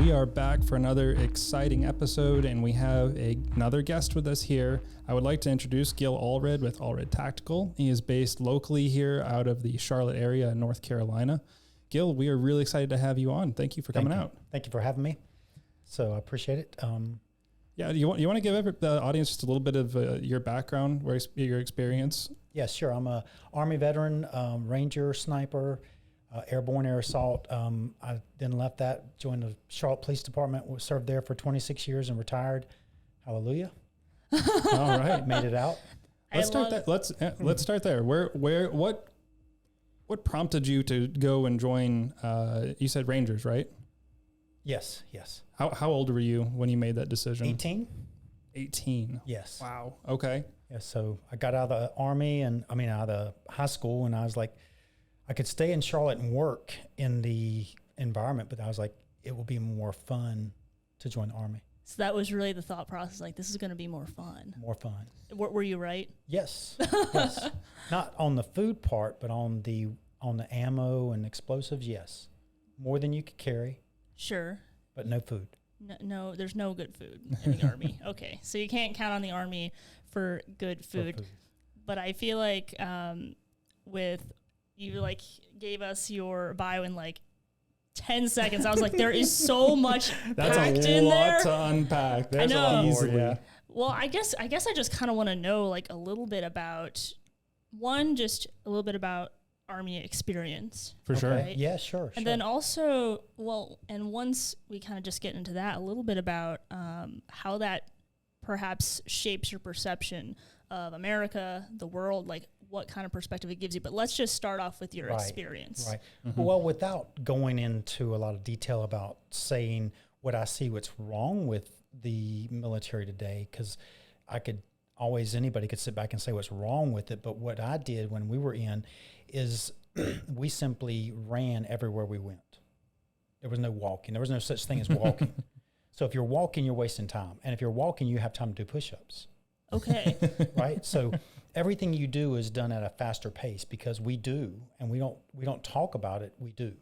we are back for another exciting episode, and we have another guest with us here. I would like to introduce Gil Allred with Allred Tactical. He is based locally here out of the Charlotte area in North Carolina. Gil, we are really excited to have you on. Thank you for coming out. Thank you for having me. So I appreciate it. Yeah, you want to give the audience just a little bit of your background, your experience? Yeah, sure. I'm a Army veteran, Ranger, sniper, airborne air assault. I then left that, joined the Charlotte Police Department, served there for 26 years and retired. Hallelujah. All right. Made it out. Let's start there. What prompted you to go and join, you said Rangers, right? Yes. How old were you when you made that decision? 18. 18. Yes. Wow. Okay. Yeah, so I got out of the Army out of the high school, and I was like, I could stay in Charlotte and work in the environment, but I was like, it will be more fun to join the Army. So that was really the thought process, like, this is going to be more fun. More fun. Were you right? Yes. Yes. Not on the food part, but on the ammo and explosives, yes. More than you could carry. Sure. But no food. No, there's no good food in the Army. Okay, so you can't count on the Army for good food. But I feel like with you, like, gave us your bio in like 10 seconds. I was like, there is so much packed in there. That's a lot to unpack. There's I know. A lot more, yeah. Well, I guess I just kind of want to know, like, a little bit about just a little bit about Army experience. For sure. Right? Yeah, sure. And then also, and once we kind of just get into that, a little bit about how that perhaps shapes your perception of America, the world, like what kind of perspective it gives you. But let's just start off with your experience. Right. Mm-hmm. Well, without going into a lot of detail about saying what I see what's wrong with the military today, because anybody could sit back and say what's wrong with it. But what I did when we were in is we simply ran everywhere we went. There was no walking. There was no such thing as walking. So if you're walking, you're wasting time. And if you're walking, you have time to do push-ups. Okay. Right? So everything you do is done at a faster pace because we do, and we don't talk about it, we do.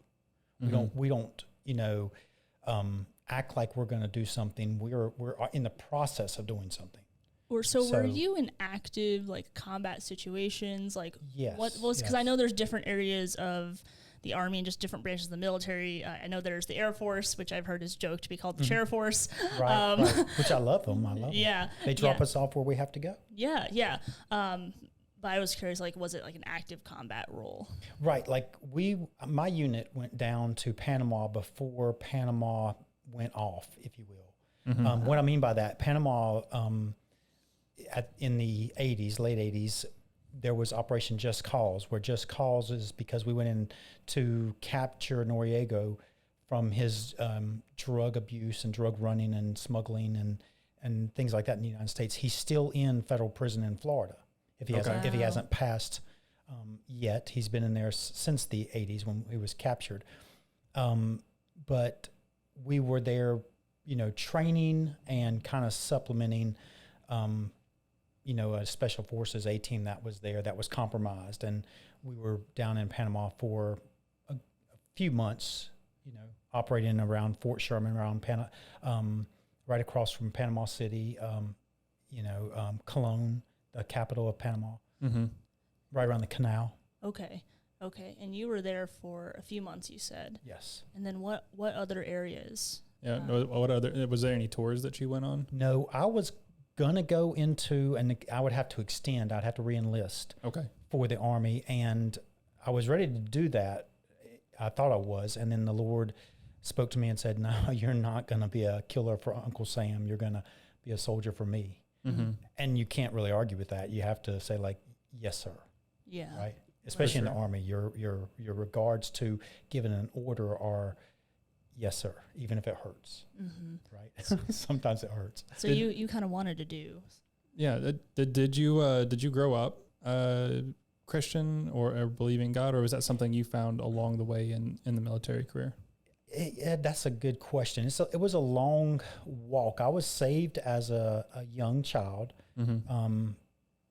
Mm-hmm. We don't act like we're going to do something. We're in the process of doing something. So were you in active, like, combat situations? Like, yes. Because I know there's different areas of the Army and just different branches of the military. I know there's the Air Force, which I've heard is joked to be called the Chair Force. Right. Which I love them. Yeah. They drop us off where we have to go. Yeah. But I was curious, like, was it like an active combat role? Right. Like my unit went down to Panama before Panama went off, if you will. Mm-hmm. What I mean by that, Panama, in the 80s, late 80s, there was Operation Just Cause, where Just Cause is because we went in to capture Noriega from his drug abuse and drug running and smuggling and things like that in the United States. He's still in federal prison in Florida. If he hasn't passed yet, he's been in there since the 80s when he was captured. But we were there, training and kind of supplementing a special forces A team that was there that was compromised. And we were down in Panama for a few months, operating around Fort Sherman, around right across from Panama City, Colón, the capital of Panama, right around the canal. Okay. And you were there for a few months, you said? Yes. And then what other areas? Yeah. Was there any tours that you went on? No, I was going to go into, and I would have to extend. I'd have to re-enlist for the Army, and I was ready to do that. I thought I was, and then the Lord spoke to me and said, no, you're not going to be a killer for Uncle Sam. You're going to be a soldier for me. Mm-hmm. And you can't really argue with that. You have to say, like, yes, sir. Yeah. Right? Especially in the Army, your regards to giving an order are, yes, sir, even if it hurts, right? Sometimes it hurts. So you kind of wanted to do. Yeah. Did you grow up Christian or believing God, or was that something you found along the way in the military career? That's a good question. It was a long walk. I was saved as a young child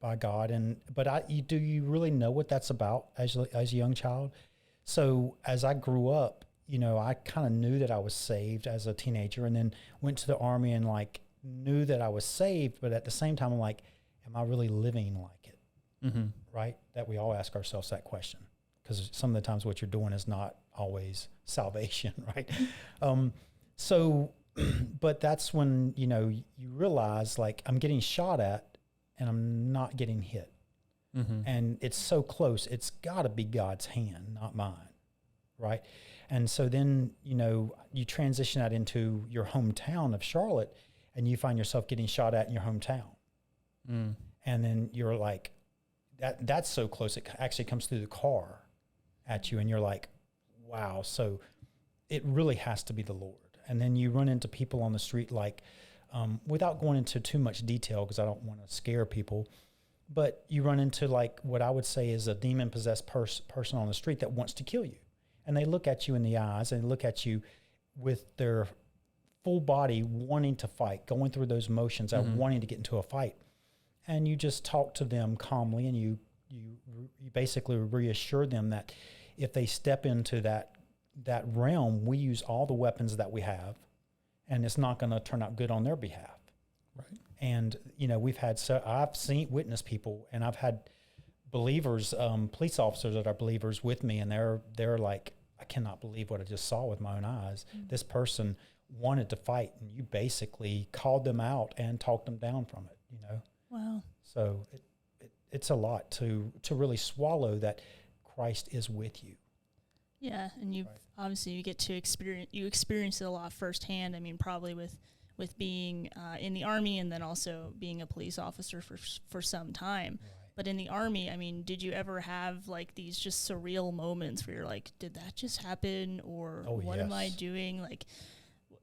by God, but do you really know what that's about as a young child? So as I grew up, I kind of knew that I was saved as a teenager, and then went to the Army and like knew that I was saved, but at the same time, I'm like, am I really living like it? Mm-hmm. Right? That we all ask ourselves that question, because some of the times what you're doing is not always salvation, right? But that's when, you realize like I'm getting shot at and I'm not getting hit. Mm-hmm. And it's so close. It's got to be God's hand, not mine, right? And so then, you transition that into your hometown of Charlotte, and you find yourself getting shot at in your hometown. Mm. And then you're like, that's so close. It actually comes through the car at you, and you're like, wow. So it really has to be the Lord. And then you run into people on the street, like, without going into too much detail, because I don't want to scare people, but you run into like what I would say is a demon-possessed person on the street that wants to kill you. And they look at you in the eyes, and they look at you with their full body wanting to fight, going through those motions of wanting to get into a fight. And you just talk to them calmly, and you basically reassure them that if they step into that realm, we use all the weapons that we have, and it's not going to turn out good on their behalf. Right. And, I've witnessed people, and I've had believers, police officers that are believers with me, and they're like, I cannot believe what I just saw with my own eyes. Mm-hmm. This person wanted to fight, and you basically called them out and talked them down from it, Wow. So it's a lot to really swallow that Christ is with you. Yeah, and you obviously you get to experience it a lot firsthand. I mean, probably with being in the Army, and then also being a police officer for some time. Right. But in the Army, I mean, did you ever have like these just surreal moments where you're like, did that just happen, or what am I doing? Like,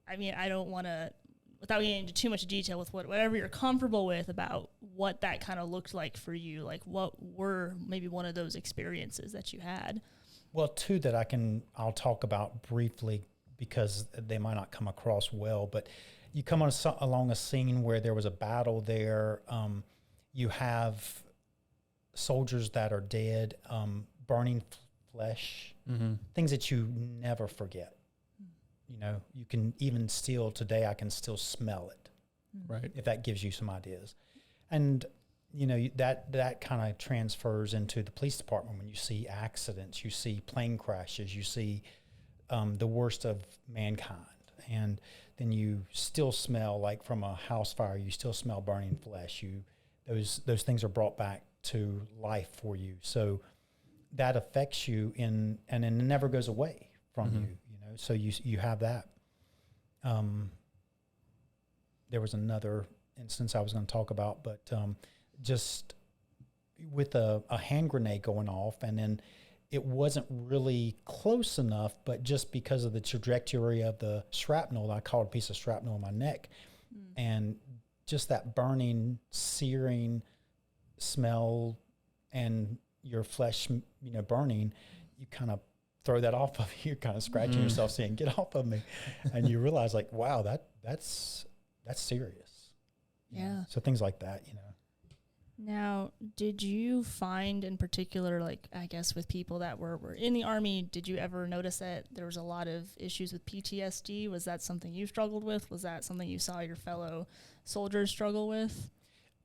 I mean, I don't want to, without getting into too much detail, with whatever you're comfortable with about what that kind of looked like for you. Like, what were maybe one of those experiences that you had? Well, two that I'll talk about briefly, because they might not come across well, but you come along a scene where there was a battle there. You have soldiers that are dead, burning flesh, things that you never forget. You can even still today, I can still smell it. Right. If that gives you some ideas. And, that kind of transfers into the police department when you see accidents, you see plane crashes, you see the worst of mankind. And then you still smell, like from a house fire, you still smell burning flesh. Those things are brought back to life for you. So that affects you and it never goes away from you. So you have that. There was another instance I was going to talk about, but just with a hand grenade going off, and then it wasn't really close enough, but just because of the trajectory of the shrapnel, I caught a piece of shrapnel in my neck, and just that burning, searing smell and your flesh, burning, you kind of throw that off of you. You're kind of scratching yourself saying, get off of me. And you realize like, wow, that's serious. Yeah. So things like that, Now, did you find in particular, like, I guess with people that were in the Army, did you ever notice that there was a lot of issues with PTSD? Was that something you struggled with? Was that something you saw your fellow soldiers struggle with?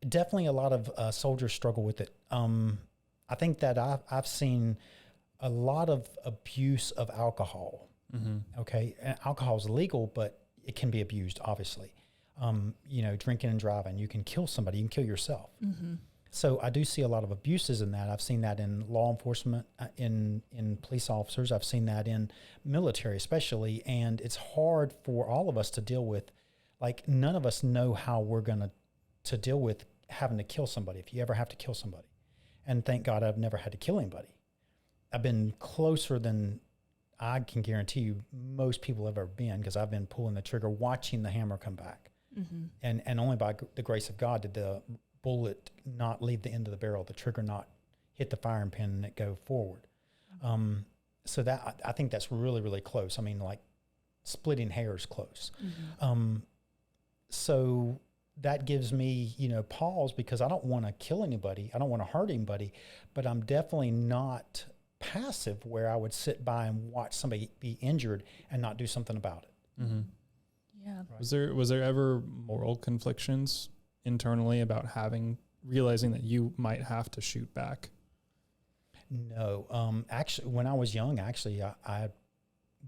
Definitely a lot of soldiers struggle with it. I think that I've seen a lot of abuse of alcohol. Okay. And alcohol is legal, but it can be abused, obviously. Drinking and driving, you can kill somebody, you can kill yourself. So I do see a lot of abuses in that. I've seen that in law enforcement, in police officers. I've seen that in military especially. And it's hard for all of us to deal with. Like, none of us know how we're going to deal with having to kill somebody, if you ever have to kill somebody. And thank God I've never had to kill anybody. I've been closer than I can guarantee you most people have ever been, because I've been pulling the trigger, watching the hammer come back. And only by the grace of God did the bullet not leave the end of the barrel, the trigger not hit the firing pin and it go forward. So that, I think that's really, really close. I mean, like splitting hairs close. So that gives me, pause, because I don't want to kill anybody. I don't want to hurt anybody, but I'm definitely not passive where I would sit by and watch somebody be injured and not do something about it. Mm-hmm. Yeah. Right. Was there ever moral conflictions internally about realizing that you might have to shoot back? No. Actually, when I was young, I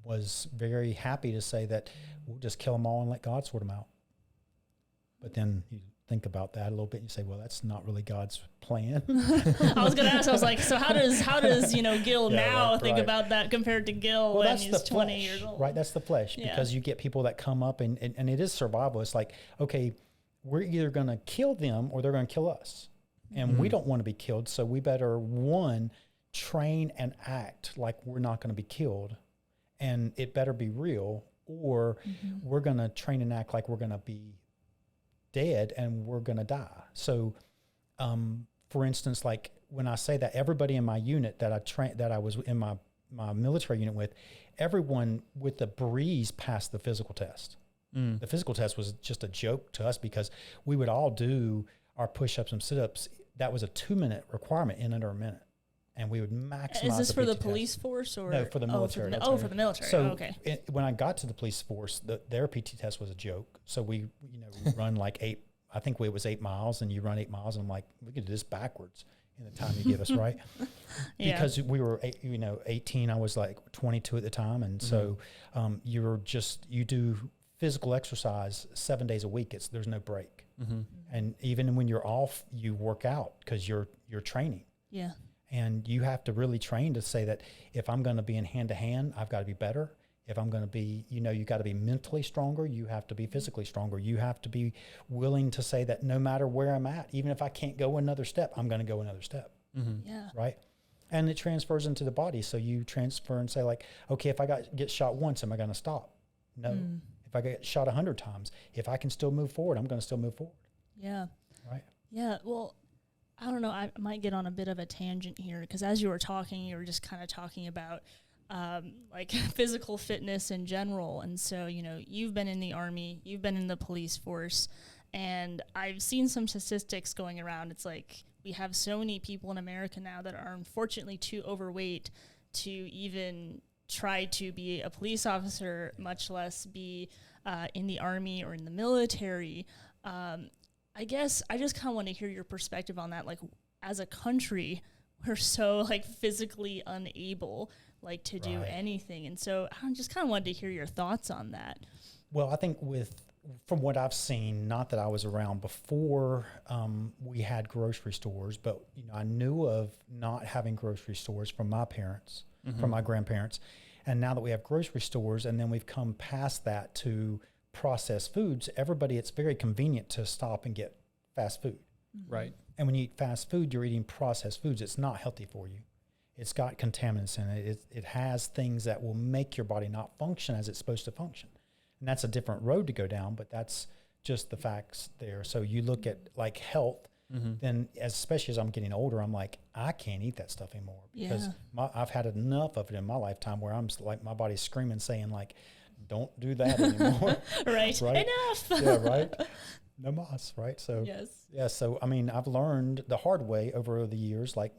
was very happy to say that we'll just kill them all and let God sort them out. But then you think about that a little bit and you say, well, that's not really God's plan. I was going to ask, I was like, so how does Gil now think right. about that compared to Gil when he's 20 flesh, years old? Right, that's the flesh. Yeah. Because you get people that come up and it is survival. It's like, okay, we're either going to kill them or they're going to kill us. And we don't want to be killed. So we better, one, train and act like we're not going to be killed. And it better be real, or we're going to train and act like we're going to be dead and we're going to die. So, for instance, like when I say that, everybody in my unit that I was in my military unit with, everyone with the breeze passed the physical test. The physical test was just a joke to us because we would all do our push-ups and sit-ups. That was a 2-minute requirement in under a minute. And we would maximize. Is this for the PT police test. force or? No, for the military. For the military. So Okay. When I got to the police force, their PT test was a joke. So we run like 8 miles, and you run 8 miles, and I'm like, we could do this backwards in the time you give us, right? Because we were 18. I was like 22 at the time, and so you do physical exercise 7 days a week. There's no break, and even when you're off, you work out because you're training. Yeah. And you have to really train to say that if I'm going to be in hand-to-hand, I've got to be better. If I'm going to be, you got to be mentally stronger. You have to be physically stronger. You have to be willing to say that no matter where I'm at, even if I can't go another step, I'm going to go another step. Yeah. Right? And it transfers into the body. So you transfer and say like, okay, if I get shot once, am I going to stop? No. If I get shot 100 times, if I can still move forward, I'm going to still move forward. Yeah. Right? Yeah. Well, I don't know. I might get on a bit of a tangent here because as you were talking, you were just kind of talking about like physical fitness in general. And so, you've been in the Army, you've been in the police force, and I've seen some statistics going around. It's like we have so many people in America now that are unfortunately too overweight to even try to be a police officer, much less be in the Army or in the military. I guess I just kind of want to hear your perspective on that. Like, as a country, we're so like physically unable like to do anything. And so I just kind of wanted to hear your thoughts on that. Well, I think from what I've seen, not that I was around before we had grocery stores, but I knew of not having grocery stores from my parents, from my grandparents. And now that we have grocery stores, and then we've come past that to processed foods, it's very convenient to stop and get fast food. Right. And when you eat fast food, you're eating processed foods. It's not healthy for you. It's got contaminants in it. It has things that will make your body not function as it's supposed to function. And that's a different road to go down, but that's just the facts there. So you look at like health, then especially as I'm getting older, I'm like, I can't eat that stuff anymore because I've had enough of it in my lifetime where I'm like, my body's screaming, saying like, don't do that anymore. Right. Enough. Yeah, right. No mas, right? So, yes. Yeah, so, I mean, I've learned the hard way over the years, like,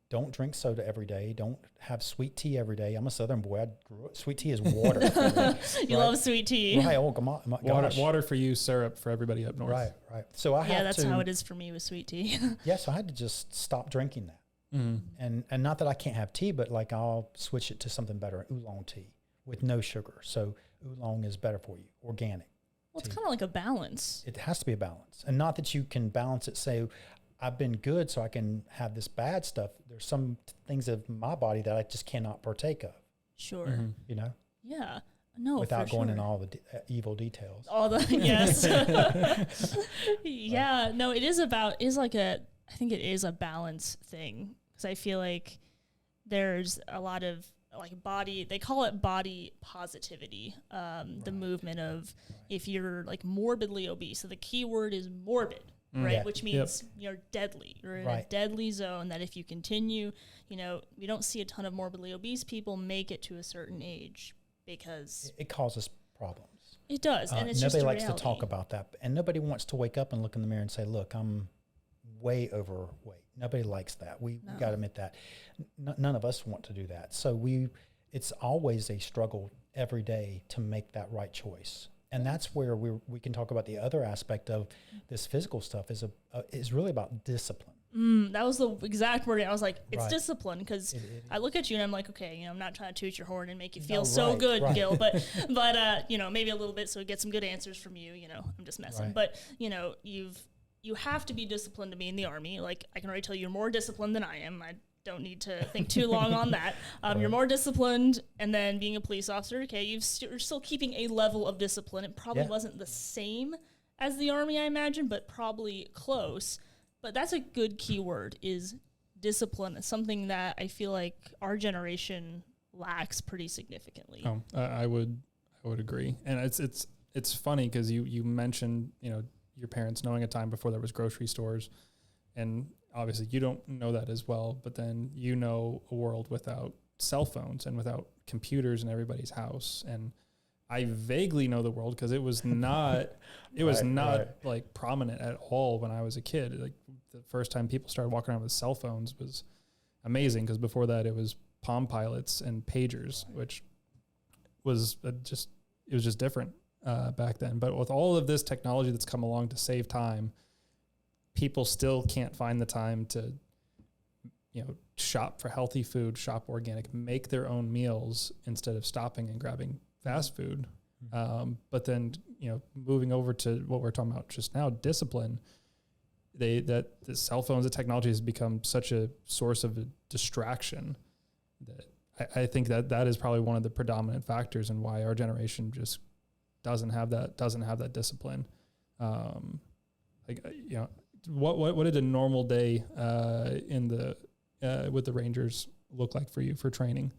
don't drink soda every day. Don't have sweet tea every day. I'm a Southern boy. Sweet tea is water. You love sweet tea. Right. Oh, come on. Water for you, syrup for everybody up north. Right. So that's how it is for me with sweet tea. So I had to just stop drinking that. And not that I can't have tea, but like I'll switch it to something better, oolong tea with no sugar. So oolong is better for you, organic. Well, it's kind of like a balance. It has to be a balance. And not that you can balance it, say, I've been good so I can have this bad stuff. There's some things of my body that I just cannot partake of. Sure. Yeah. No, without going in all the evil details. All the, yes. Yeah. No, I think it is a balance thing. Because I feel like there's a lot of like they call it body positivity, the movement of if you're like morbidly obese. So the key word is morbid, right? Yeah. Which means you're deadly. You're in a deadly zone that if you continue, we don't see a ton of morbidly obese people make it to a certain age because it causes problems. It does. And it's nobody just likes to talk about that. And nobody wants to wake up and look in the mirror and say, look, I'm way overweight. Nobody likes that. We No. got to admit that. None of us want to do that. So it's always a struggle every day to make that right choice. And that's where we can talk about the other aspect of this physical stuff is really about discipline. That was the exact word. I was like, it's Right. discipline, because I look at you and I'm like, okay, you know, I'm not trying to toot your horn and make you feel No, so right, good, right. Gil, but you know, maybe a little bit so we get some good answers from you. You know, I'm just messing, Right. but you know, you have to be disciplined to be in the Army. Like, I can already tell you're more disciplined than I am. I don't need to think too long on that. You're more disciplined, and then being a police officer, okay, you're still keeping a level of discipline. It probably wasn't the same as the Army, I imagine, but probably close. But that's a good key word, is discipline. It's something that I feel like our generation lacks pretty significantly. Oh, I would agree. And it's funny because you mentioned, you know, your parents knowing a time before there was grocery stores, and obviously you don't know that as well, but then you know a world without cell phones and without computers in everybody's house. And I vaguely know the world because it was not like prominent at all when I was a kid. Like, the first time people started walking around with cell phones was amazing, because before that it was Palm Pilots and pagers, which was just different back then. But with all of this technology that's come along to save time, people still can't find the time to, you know, shop for healthy food, shop organic, make their own meals instead of stopping and grabbing fast food. But then, you know, moving over to what we're talking about just now, discipline, the cell phones, the technology has become such a source of a distraction that I think that is probably one of the predominant factors in why our generation just doesn't have that discipline. Like, you know, what did a normal day with the Rangers look like for you for training?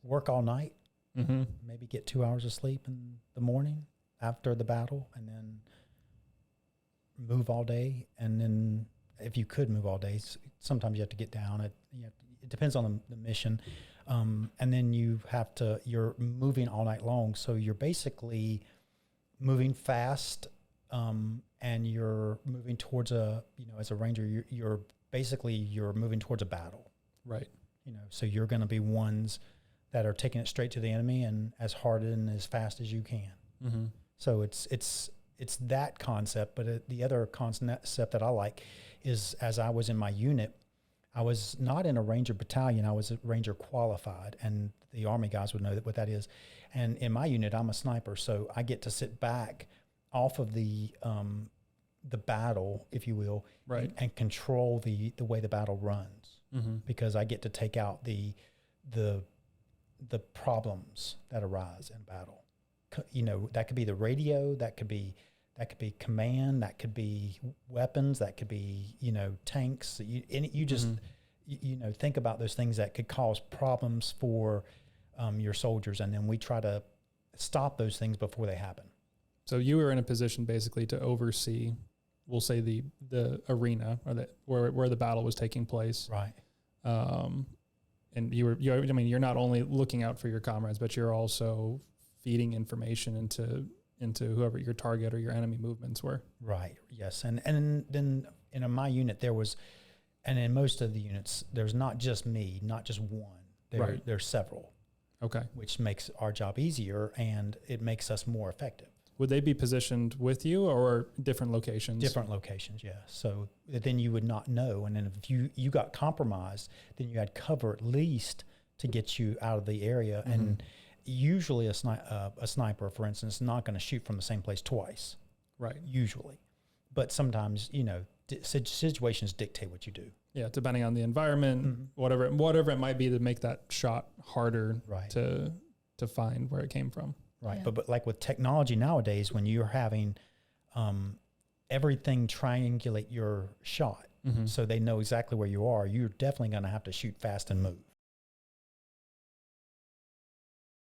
Work all night, Mm-hmm. maybe get 2 hours of sleep in the morning after the battle, and then move all day. And then if you could move all day, sometimes you have to get down. It depends on the mission. And then you're moving all night long. So you're basically moving fast, and you're moving towards as a Ranger, you're moving towards a battle. Right. You know, so you're going to be ones that are taking it straight to the enemy and as hard and as fast as you can. Mm-hmm. So it's that concept. But the other concept that I like is, as I was in my unit, I was not in a Ranger battalion. I was a Ranger qualified, and the Army guys would know what that is. And in my unit, I'm a sniper, so I get to sit back off of the battle, if you will, Right. and control the way the battle runs, because I get to take out the problems that arise in battle. You know, that could be the radio, that could be command, that could be weapons, that could be, you know, tanks. You just you know, think about those things that could cause problems for your soldiers, and then we try to stop those things before they happen. So you were in a position basically to oversee, we'll say, the arena, or where the battle was taking place. Right. And you're not only looking out for your comrades, but you're also feeding information into whoever your target or your enemy movements were. Right. Yes. And then in my unit there was, and in most of the units, there's not just me, not just one. There's several. Okay. Which makes our job easier, and it makes us more effective. Would they be positioned with you or different locations? Different locations, yeah. So then you would not know. And then if you got compromised, then you had cover at least to get you out of the area. Mm-hmm. And usually a sniper, for instance, is not going to shoot from the same place twice. Right. Usually. But sometimes, you know, situations dictate what you do. Yeah, depending on the environment, whatever it might be, to make that shot harder to find where it came from. Right. Yeah. But like with technology nowadays, when you're having everything triangulate your shot, so they know exactly where you are, you're definitely going to have to shoot fast and move.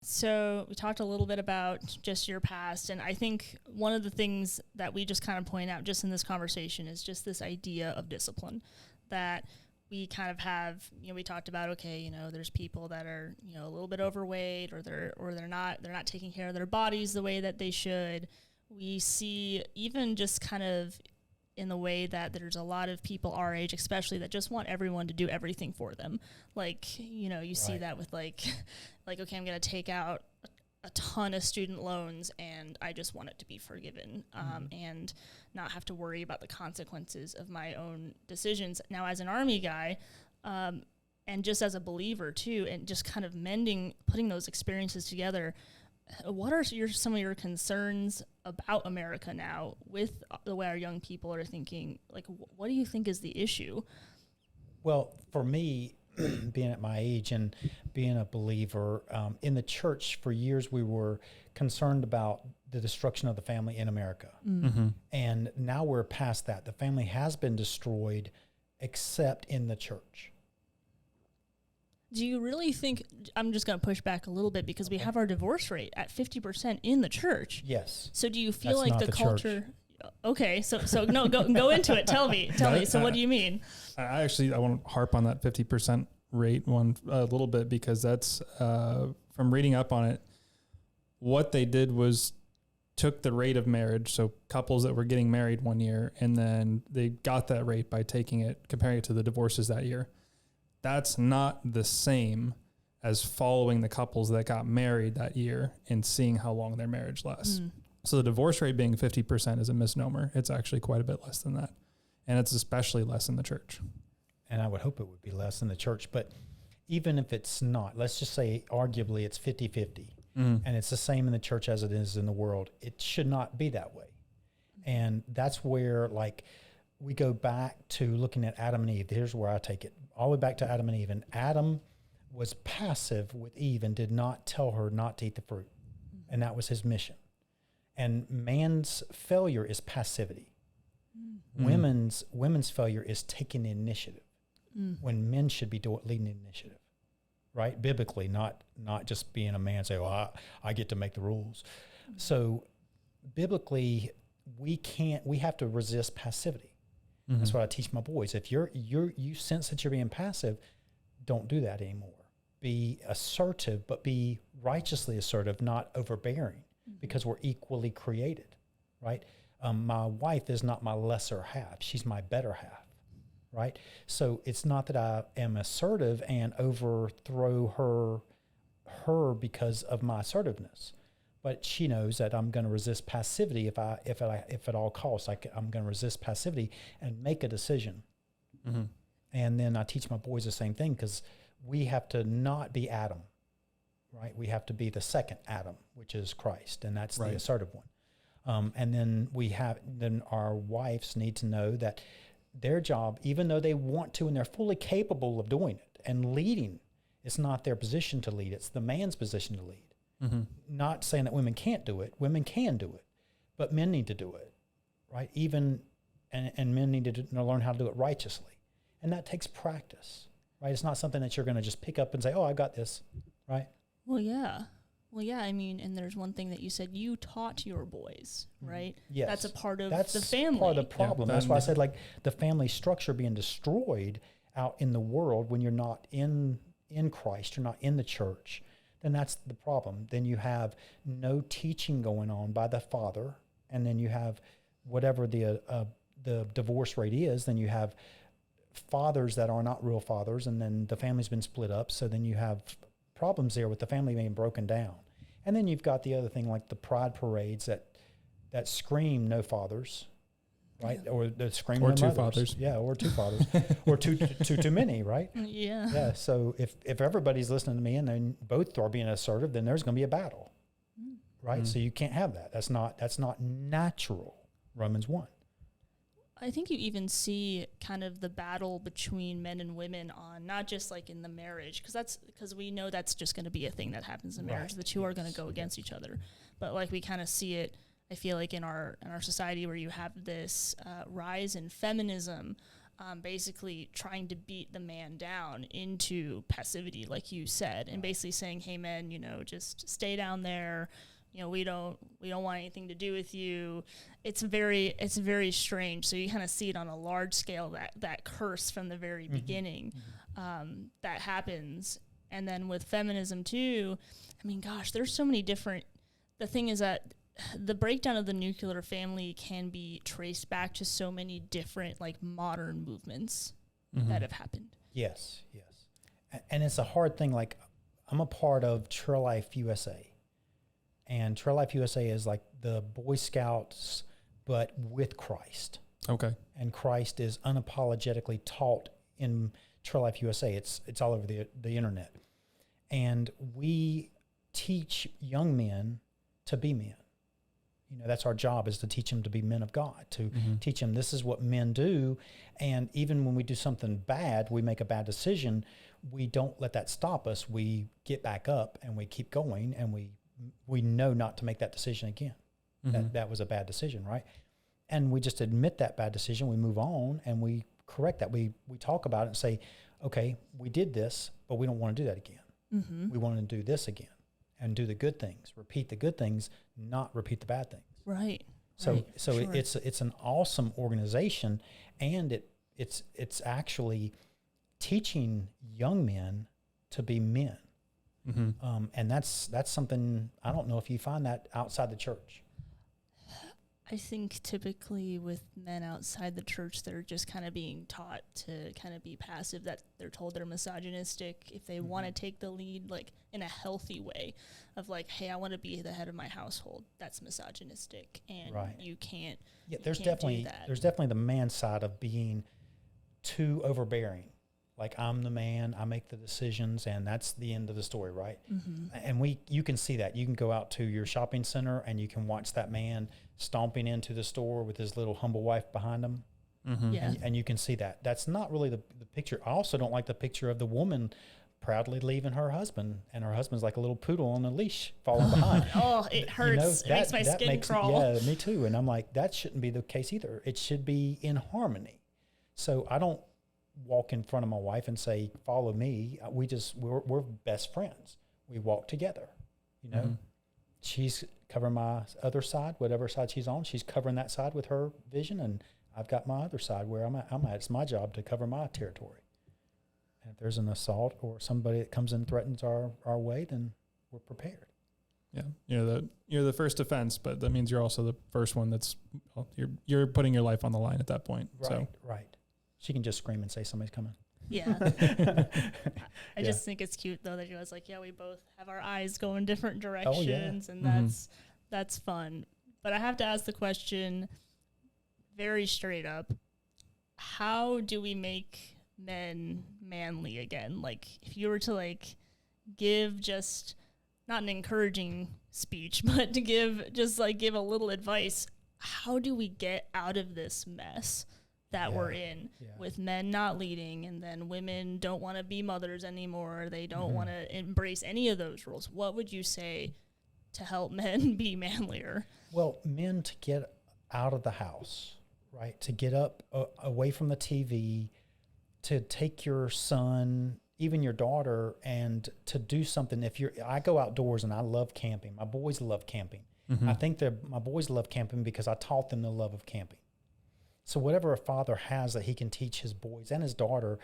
So we talked a little bit about just your past, and I think one of the things that we just kind of point out just in this conversation is just this idea of discipline that we kind of have. You know, we talked about, okay, you know, there's people that are, you know, a little bit overweight, or they're not taking care of their bodies the way that they should. We see even just kind of in the way that there's a lot of people our age, especially, that just want everyone to do everything for them. Like, you see that with like, okay, I'm going to take out a ton of student loans and I just want it to be forgiven, and not have to worry about the consequences of my own decisions. Now, as an Army guy, and just as a believer too, and just kind of putting those experiences together, what are some of your concerns about America now with the way our young people are thinking? Like, what do you think is the issue? Well, for me, being at my age and being a believer, in the church for years, we were concerned about the destruction of the family in America. Mm-hmm. And now we're past that. The family has been destroyed except in the church. Do you really think, I'm just going to push back a little bit, because we have our divorce rate at 50% in the church. Yes. So do you feel That's like not the the culture... church. Okay, so no, go into it. Tell me. So what do you mean? I want to harp on that 50% rate one a little bit, because that's, from reading up on it, what they did was took the rate of marriage, so couples that were getting married one year, and then they got that rate by comparing it to the divorces that year. That's not the same as following the couples that got married that year and seeing how long their marriage lasts. So the divorce rate being 50% is a misnomer. It's actually quite a bit less than that. And it's especially less in the church. And I would hope it would be less in the church. But even if it's not, let's just say arguably it's 50-50. And it's the same in the church as it is in the world. It should not be that way. And that's where, like, we go back to looking at Adam and Eve. Here's where I take it all the way back to Adam and Eve. And Adam was passive with Eve and did not tell her not to eat the fruit. And that was his mission. And man's failure is passivity. Women's failure is taking the initiative, when men should be leading the initiative, right? Biblically, not just being a man and say, well, I get to make the rules. So biblically, we have to resist passivity. That's what I teach my boys. If you sense that you're being passive, don't do that anymore. Be assertive, but be righteously assertive, not overbearing, because we're equally created, right? My wife is not my lesser half. She's my better half, right? So it's not that I am assertive and overthrow her because of my assertiveness. But she knows that I'm going to resist passivity if at all costs. I'm going to resist passivity and make a decision. And then I teach my boys the same thing, because we have to not be Adam, right? We have to be the second Adam, which is Christ, and that's the assertive one. And then our wives need to know that their job, even though they want to and they're fully capable of doing it and leading, it's not their position to lead. It's the man's position to lead. Not saying that women can't do it. Women can do it, but men need to do it, right? And men need to learn how to do it righteously. And that takes practice, right? It's not something that you're going to just pick up and say, oh, I got this, right? Well, yeah. I mean, and there's one thing that you said, you taught your boys, right? Yes. That's a part of That's the family. Part of the problem. Yeah. That's why I said, like, the family structure being destroyed out in the world when you're not in Christ, you're not in the church, then that's the problem. Then you have no teaching going on by the father, and then you have whatever the divorce rate is, then you have fathers that are not real fathers, and then the family's been split up, so then you have problems there with the family being broken down. And then you've got the other thing, like the pride parades that scream no fathers, right? Or the scream or no two mothers. fathers. Yeah, or two fathers. Or too many, right? Yeah. Yeah, so if everybody's listening to me and then both are being assertive, then there's going to be a battle, right? So you can't have that. That's not natural. Romans 1. I think you even see kind of the battle between men and women on not just like in the marriage, because we know that's just going to be a thing that happens in marriage. The two are going to go against each other, but like we kind of see it. I feel like in our society where you have this rise in feminism, basically trying to beat the man down into passivity, like you said, and basically saying, "Hey, men, just stay down there. We don't want anything to do with you." It's very strange. So you kind of see it on a large scale, that curse from the very beginning that happens, and then with feminism too. I mean, gosh, there's so many different. The thing is that the breakdown of the nuclear family can be traced back to so many different like modern movements that have happened. Yes. And it's a hard thing. Like, I'm a part of Trail Life USA, and Trail Life USA is like the Boy Scouts, but with Christ. Okay. And Christ is unapologetically taught in Trail Life USA. It's all over the internet. And we teach young men to be men. You know, that's our job, is to teach them to be men of God, to teach them this is what men do. And even when we do something bad, we make a bad decision, we don't let that stop us. We get back up and we keep going, and we know not to make that decision again. That was a bad decision, right? And we just admit that bad decision. We move on and we correct that. We talk about it and say, okay, we did this, but we don't want to do that again. We want to do this again and do the good things, repeat the good things, not repeat the bad things. Right. So Sure. it's an awesome organization, and it's actually teaching young men to be men. And that's something, I don't know if you find that outside the church. I think typically with men outside the church, they're just kind of being taught to kind of be passive, that they're told they're misogynistic. If they want to take the lead, like in a healthy way of like, hey, I want to be the head of my household, that's misogynistic. And you can't, there's do definitely that. the man side of being too overbearing. Like, I'm the man, I make the decisions, and that's the end of the story, right? And you can see that. You can go out to your shopping center and you can watch that man stomping into the store with his little humble wife behind him. And you can see that. That's not really the picture. I also don't like the picture of the woman proudly leaving her husband, and her husband's like a little poodle on a leash following behind. Oh, it hurts. It makes my skin crawl. Yeah, me too. And I'm like, that shouldn't be the case either. It should be in harmony. So I don't walk in front of my wife and say, follow me. We're best friends. We walk together, you know. She's covering my other side, whatever side she's on, she's covering that side with her vision, and I've got my other side where I'm at. It's my job to cover my territory. And if there's an assault or somebody that comes and threatens our way, then we're prepared. Yeah, you're the first offense, but that means you're also the first one that's, well, you're putting your life on the line at that point. Right. She can just scream and say somebody's coming. Yeah. I just think it's cute though that you guys like, we both have our eyes go in different directions, and that's fun. But I have to ask the question very straight up. How do we make men manly again? Like, if you were to like give just not an encouraging speech, but to give a little advice, how do we get out of this mess that we're in with men not leading, and then women don't want to be mothers anymore? They don't want to embrace any of those roles. What would you say to help men be manlier? Well, men to get out of the house, right? To get up away from the TV, to take your son, even your daughter, and to do something. I go outdoors and I love camping. My boys love camping. I think my boys love camping because I taught them the love of camping. So whatever a father has that he can teach his boys and his daughter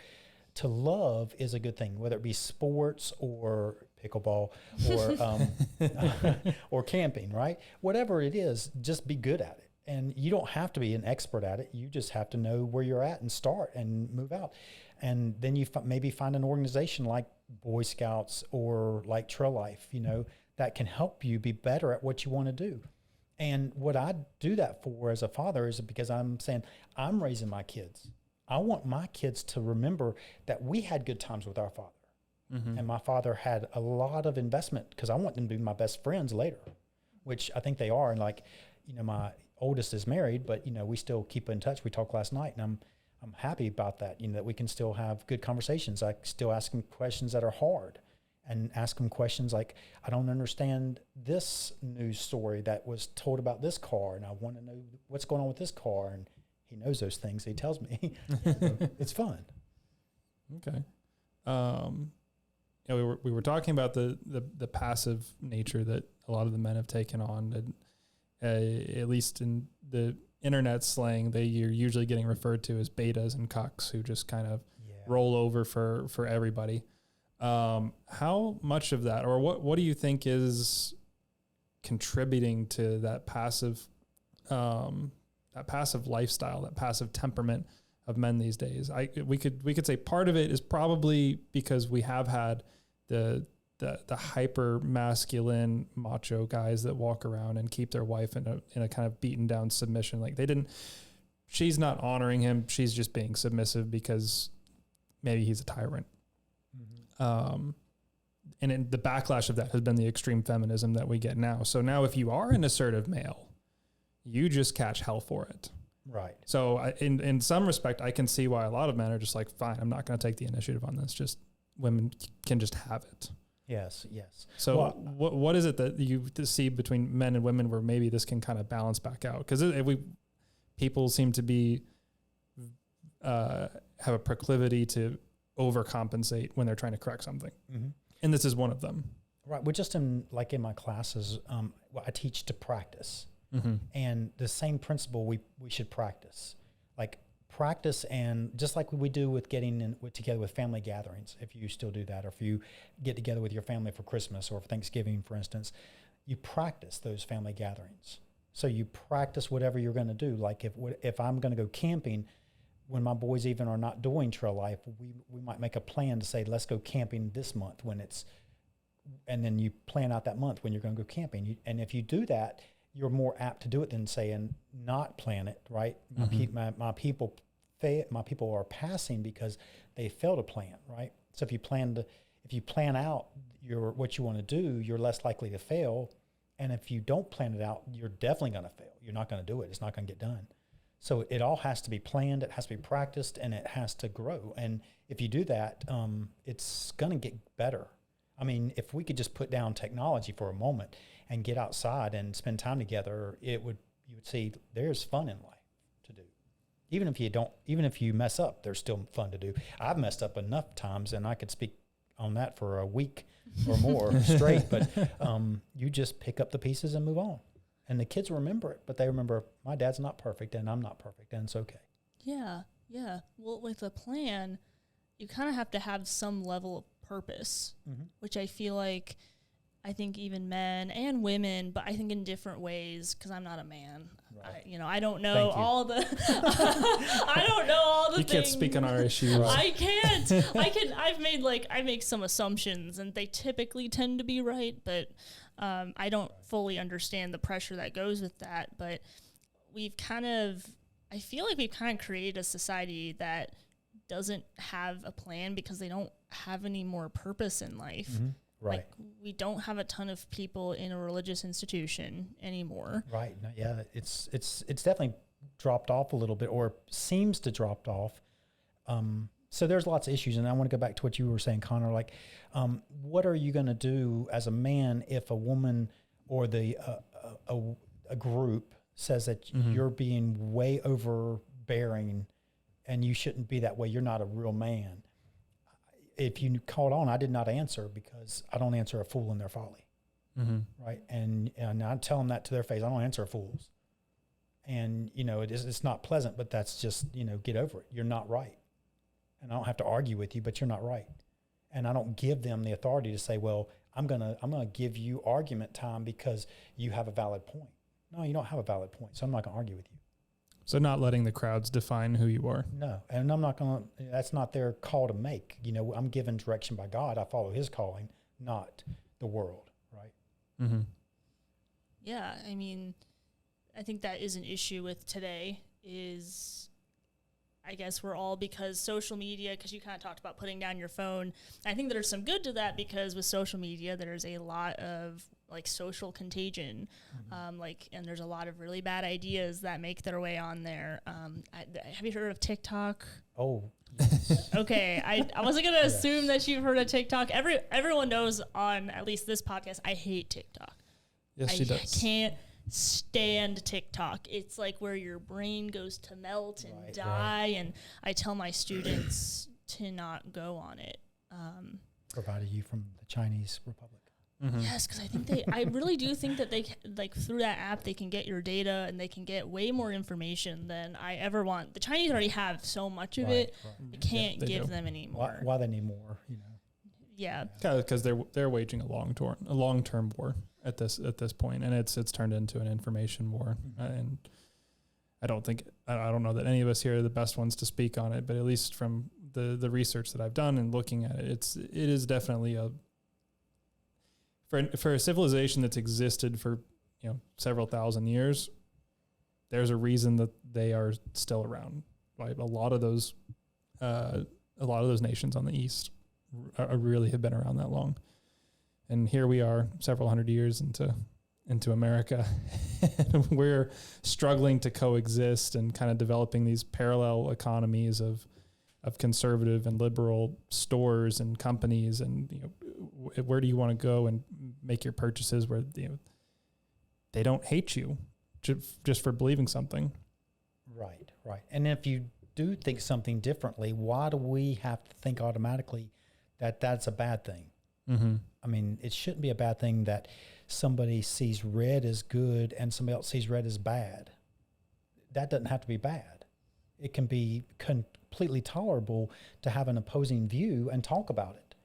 to love is a good thing, whether it be sports or pickleball or or camping, right? Whatever it is, just be good at it. And you don't have to be an expert at it. You just have to know where you're at and start and move out. And then you maybe find an organization like Boy Scouts or like Trail Life, you know, that can help you be better at what you want to do. And what I do that for as a father is because I'm saying I'm raising my kids. I want my kids to remember that we had good times with our father. And my father had a lot of investment because I want them to be my best friends later, which I think they are. And like, you know, my oldest is married, but, you know, we still keep in touch. We talked last night, and I'm happy about that, you know, that we can still have good conversations. I still ask them questions that are hard, and ask them questions like, I don't understand this news story that was told about this car, and I want to know what's going on with this car. And he knows those things. He tells me. It's fun. Okay. We were talking about the passive nature that a lot of the men have taken on, and at least in the internet slang, you're usually getting referred to as betas and cucks who just kind of roll over for everybody. How much of that, or what do you think is contributing to that passive lifestyle, that passive temperament of men these days. We could say part of it is probably because we have had the hyper masculine macho guys that walk around and keep their wife in a kind of beaten down submission. Like she's not honoring him. She's just being submissive because maybe he's a tyrant. Mm-hmm. And the backlash of that has been the extreme feminism that we get now. So now if you are an assertive male, you just catch hell for it. Right. So in some respect, I can see why a lot of men are just like, fine, I'm not going to take the initiative on this. Just women can just have it. Yes. So what is it that you see between men and women where maybe this can kind of balance back out? Because people seem to be have a proclivity to overcompensate when they're trying to correct something, and this is one of them. Right. Well, just in my classes, I teach to practice, and the same principle we should practice, practice, and just like we do with getting together with family gatherings, if you still do that, or if you get together with your family for Christmas or for Thanksgiving, for instance, you practice those family gatherings. So you practice whatever you're going to do. Like if I'm going to go camping, when my boys even are not doing trail life, we might make a plan to say, let's go camping this month and then you plan out that month when you're going to go camping. And if you do that, you're more apt to do it than saying not plan it, right? My people are passing because they fail to plan, right? So if you plan out what you want to do, you're less likely to fail. And if you don't plan it out, you're definitely going to fail. You're not going to do it. It's not going to get done. So it all has to be planned. It has to be practiced, and it has to grow. And if you do that, it's going to get better. I mean, if we could just put down technology for a moment and get outside and spend time together, you would see there's fun in life to do. Even if you mess up, there's still fun to do. I've messed up enough times, and I could speak on that for a week or more straight, but you just pick up the pieces and move on. And the kids remember it, but they remember my dad's not perfect and I'm not perfect, and it's okay. Yeah. Well, with a plan, you kind of have to have some level of purpose, which I feel like I think even men and women, but I think in different ways, because I'm not a man. Right. I don't know all the I don't know all the you things. Can't speak on our issues. I can't. I make some assumptions, and they typically tend to be right, but I don't fully understand the pressure that goes with that. But I feel like we've kind of created a society that doesn't have a plan because they don't have any more purpose in life. Right. Like, we don't have a ton of people in a religious institution anymore. Right. No, yeah. It's definitely dropped off a little bit, or seems to dropped off. So there's lots of issues, and I want to go back to what you were saying, Connor. Like, what are you going to do as a man if a woman or a group says that you're being way overbearing and you shouldn't be that way? You're not a real man. If you called on, I did not answer because I don't answer a fool in their folly, right? And I tell them that to their face. I don't answer fools, and it's not pleasant, but that's just get over it. You're not right, and I don't have to argue with you, but you're not right, and I don't give them the authority to say, well, I'm gonna give you argument time because you have a valid point. No, you don't have a valid point, so I'm not gonna argue with you. So not letting the crowds define who you are. No, and I'm not going to, that's not their call to make. I'm given direction by God. I follow his calling, not the world, right? Yeah, I mean, I think that is an issue with today is, I guess we're all, because social media, because you kind of talked about putting down your phone. I think there's some good to that because with social media, there's a lot of social contagion, and there's a lot of really bad ideas that make their way on there. Have you heard of TikTok? Oh, yes. Okay. I wasn't going to assume that you've heard of TikTok. Everyone knows on at least this podcast, I hate TikTok. Yes, she does. I can't stand TikTok. It's like where your brain goes to melt and die. And I tell my students to not go on it. Provided you from the Chinese Republic. Yes, because I really do think that they, through that app, they can get your data and they can get way more information than I ever want. The Chinese already have so much of it. Right. You can't give them any more. Why they need more, Yeah. Because they're waging a long-term war. at this point, and it's turned into an information war. And I don't know that any of us here are the best ones to speak on it, but at least from the research that I've done and looking at it, it is definitely for a civilization that's existed for several thousand years. There's a reason that they are still around. Right? A lot of those nations on the east really have been around that long, and here we are, several hundred years into America, and we're struggling to coexist and kind of developing these parallel economies of conservative and liberal stores and companies, and where do you want to go and make your purchases where they don't hate you just for believing something. Right. And if you do think something differently, why do we have to think automatically that that's a bad thing? Mm-hmm. I mean, it shouldn't be a bad thing that somebody sees red as good and somebody else sees red as bad. That doesn't have to be bad. It can be completely tolerable to have an opposing view and talk about it.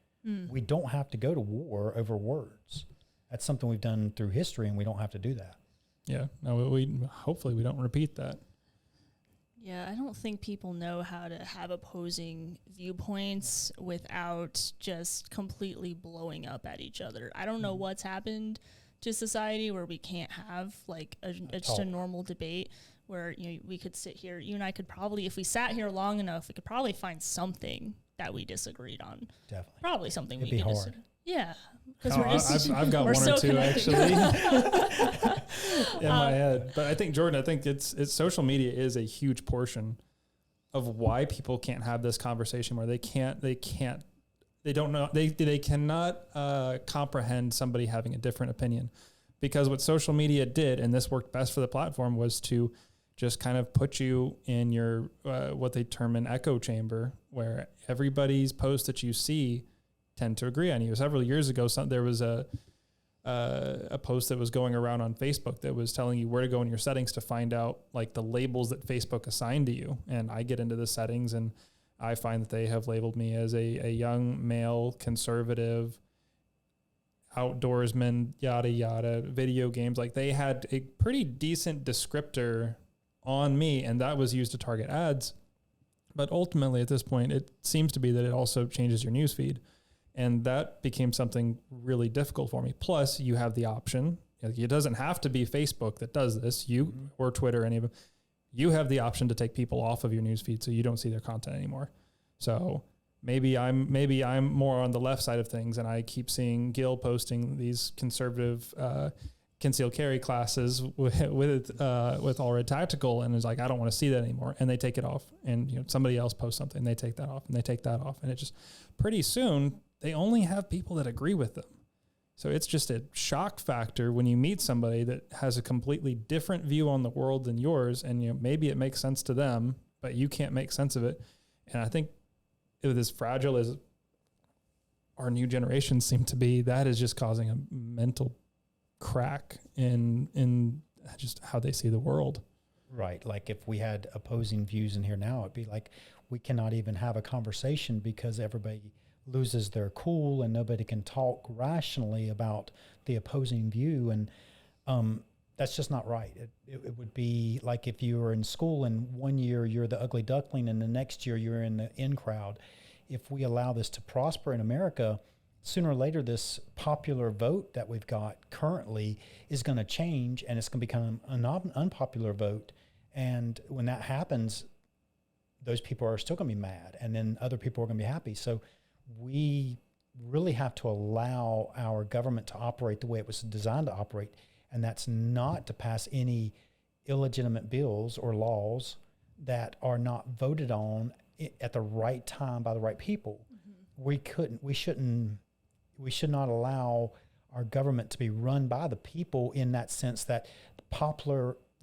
We don't have to go to war over words. That's something we've done through history, and we don't have to do that. Yeah. No, hopefully we don't repeat that. Yeah, I don't think people know how to have opposing viewpoints without just completely blowing up at each other. I don't know what's happened to society where we can't have like just a normal debate where we could sit here. You and I could probably, if we sat here long enough, we could probably find something that we disagreed on. Definitely. Probably something It'd we be could hard. Yeah. Because I've got one or two connected. actually in my head. But I think, Jordan, it's social media is a huge portion of why people can't have this conversation where they cannot comprehend somebody having a different opinion. Because what social media did, and this worked best for the platform, was to just kind of put you in your what they term an echo chamber, where everybody's posts that you see tend to agree on you. Several years ago, there was a post that was going around on Facebook that was telling you where to go in your settings to find out like the labels that Facebook assigned to you. And I get into the settings and I find that they have labeled me as a young male conservative outdoorsman, yada yada, video games. Like they had a pretty decent descriptor on me, and that was used to target ads. But ultimately at this point, it seems to be that it also changes your newsfeed. And that became something really difficult for me. Plus, you have the option. It doesn't have to be Facebook that does this, or Twitter, any of them. You have the option to take people off of your newsfeed so you don't see their content anymore. So maybe I'm more on the left side of things, and I keep seeing Gil posting these conservative conceal carry classes with Allred Tactical, and it's like, I don't want to see that anymore, and they take it off. And somebody else posts something, and they take that off, and they take that off, and it just pretty soon they only have people that agree with them. So it's just a shock factor when you meet somebody that has a completely different view on the world than yours, and maybe it makes sense to them, but you can't make sense of it. And I think with as fragile as our new generations seem to be, that is just causing a mental crack in just how they see the world. Right. Like if we had opposing views in here now, it'd be like we cannot even have a conversation because everybody loses their cool and nobody can talk rationally about the opposing view. And that's just not right. It would be like if you were in school and one year you're the ugly duckling and the next year you're in the in crowd. If we allow this to prosper in America, sooner or later this popular vote that we've got currently is going to change, and it's going to become an unpopular vote. And when that happens, those people are still going to be mad, and then other people are going to be happy. So we really have to allow our government to operate the way it was designed to operate, and that's not to pass any illegitimate bills or laws that are not voted on at the right time by the right people. Mm-hmm. We should not allow our government to be run by the people in that sense that the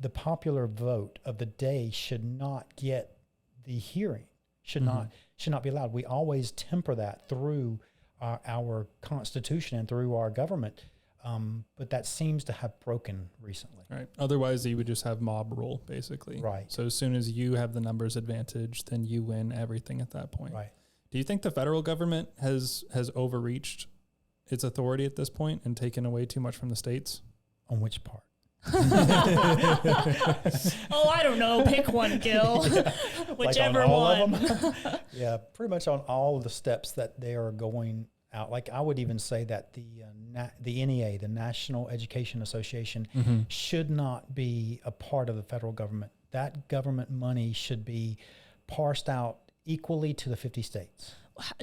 popular vote of the day should not get the hearing, should not be allowed. We always temper that through our Constitution and through our government, but that seems to have broken recently. Right. Otherwise, you would just have mob rule, basically. Right. So as soon as you have the numbers advantage, then you win everything at that point. Right. Do you think the federal government has overreached its authority at this point and taken away too much from the states? On which part? Oh, I don't know. Pick one, Gil. Whichever one. Yeah, pretty much on all of the steps that they are going out. Like I would even say that the NEA, the National Education Association, should not be a part of the federal government. That government money should be parsed out equally to the 50 states.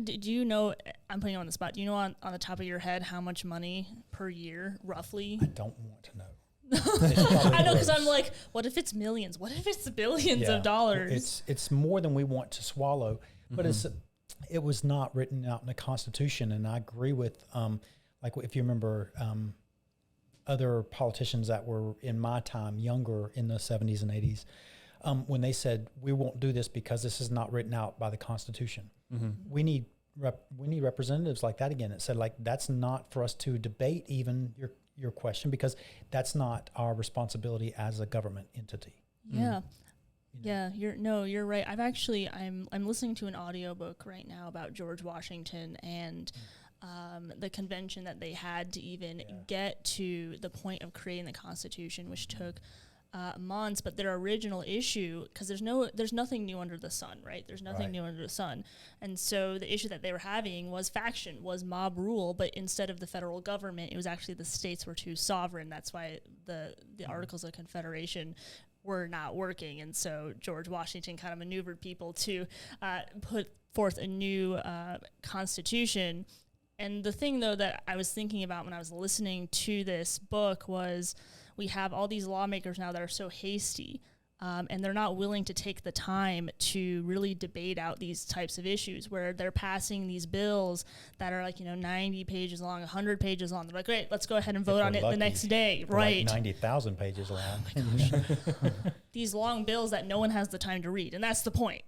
Do you know, I'm putting you on the spot, do you know on the top of your head how much money per year, roughly? I don't want to know. I know, because I'm like, what if it's millions? What if it's billions of dollars? It's more than we want to swallow, but it was not written out in the Constitution, and I agree with, like if you remember other politicians that were in my time, younger in the 70s and 80s, when they said, we won't do this because this is not written out by the Constitution. We need representatives like that again. It said, like, that's not for us to debate even your question, because that's not our responsibility as a government entity. Yeah. Yeah, you're right. I'm listening to an audiobook right now about George Washington and the convention that they had to even get to the point of creating the Constitution, which took months. But their original issue, because there's nothing new under the sun, right? There's nothing new under the sun. And so the issue that they were having was faction, was mob rule, but instead of the federal government, it was actually the states were too sovereign. That's why the Articles of Confederation were not working. And so George Washington kind of maneuvered people to put forth a new constitution. And the thing, though, that I was thinking about when I was listening to this book was we have all these lawmakers now that are so hasty, and they're not willing to take the time to really debate out these types of issues, where they're passing these bills that are like, 90 pages long, 100 pages long. They're like, great, let's go ahead and vote on it the next day. Right. Like 90,000 pages long. Oh my gosh. These long bills that no one has the time to read. And that's the point,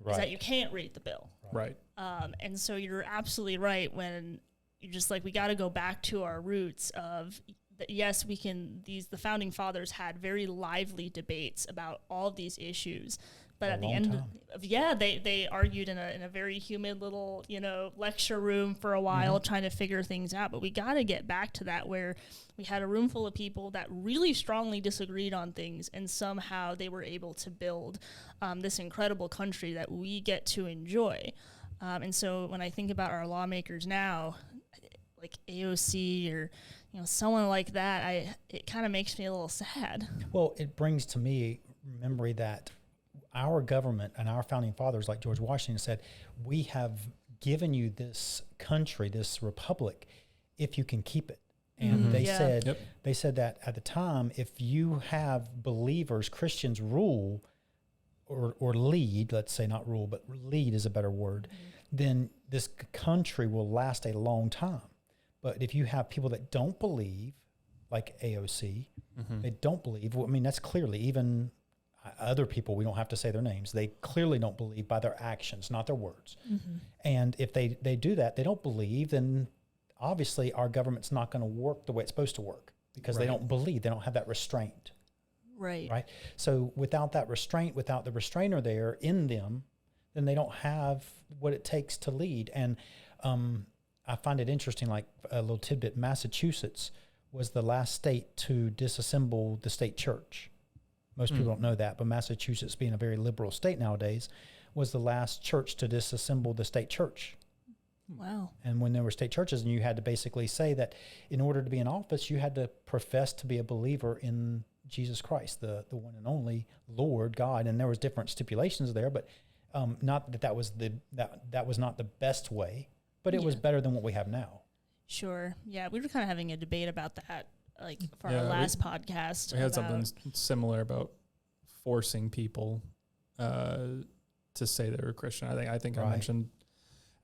is that you can't read the bill. Right. And so you're absolutely right when you're just like, we got to go back to our roots of, yes, we can. The founding fathers had very lively debates about all of these issues, but at the end, they argued in a very humid little lecture room for a while, trying to figure things out. But we got to get back to that, where we had a room full of people that really strongly disagreed on things, and somehow they were able to build this incredible country that we get to enjoy. And so when I think about our lawmakers now, like AOC or someone like that, it kind of makes me a little sad. Well, it brings to me memory that our government and our founding fathers, like George Washington, said, we have given you this country, this republic, if you can keep it. And they said that at the time, if you have believers, Christians rule or lead, let's say not rule, but lead is a better word, then this country will last a long time. But if you have people that don't believe, like AOC, they don't believe. Well, I mean, that's clearly, even other people, we don't have to say their names, they clearly don't believe by their actions, not their words. And if they do that, they don't believe, then obviously our government's not going to work the way it's supposed to work, because they don't believe, they don't have that restraint. Right. So without that restraint, without the restrainer there in them, then they don't have what it takes to lead. And I find it interesting, like a little tidbit, Massachusetts was the last state to disassemble the state church. Most people don't know that, but Massachusetts, being a very liberal state nowadays, was the last church to disassemble the state church. Wow. And when there were state churches, and you had to basically say that in order to be in office, you had to profess to be a believer in Jesus Christ, the one and only Lord God. And there was different stipulations there, but not that was not the best way. But it was better than what we have now. Sure. Yeah, we were kind of having a debate about that, like for our last podcast. We had something similar about forcing people to say they were Christian. I think I mentioned.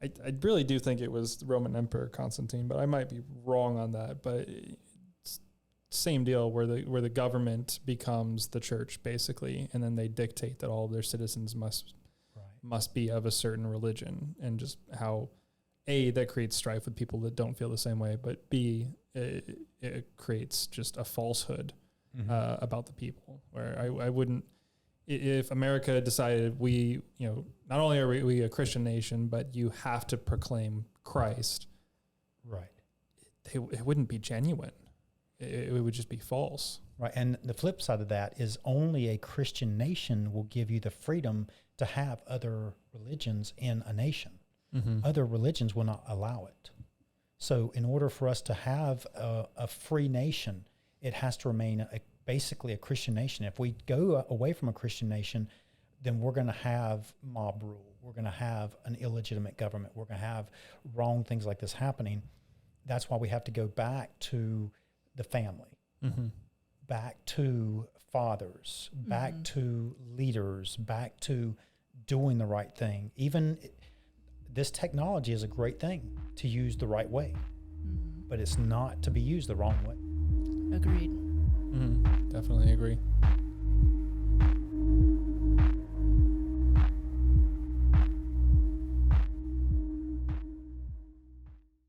I really do think it was the Roman Emperor Constantine, but I might be wrong on that. But it's same deal, where the government becomes the church basically, and then they dictate that all of their citizens must be of a certain religion, and just how. A, that creates strife with people that don't feel the same way, but B, it creates just a falsehood about the people, where I wouldn't, if America decided we, not only are we a Christian nation, but you have to proclaim Christ. Right. it wouldn't be genuine. It would just be false. Right. And the flip side of that is only a Christian nation will give you the freedom to have other religions in a nation. Mm-hmm. Other religions will not allow it. So in order for us to have a free nation, it has to remain basically a Christian nation. If we go away from a Christian nation, then we're going to have mob rule. We're going to have an illegitimate government. We're going to have wrong things like this happening. That's why we have to go back to the family, Mm-hmm. back to fathers, back to leaders, back to doing the right thing. Even this technology is a great thing to use the right way, but it's not to be used the wrong way. Agreed. Mm-hmm. Definitely agree.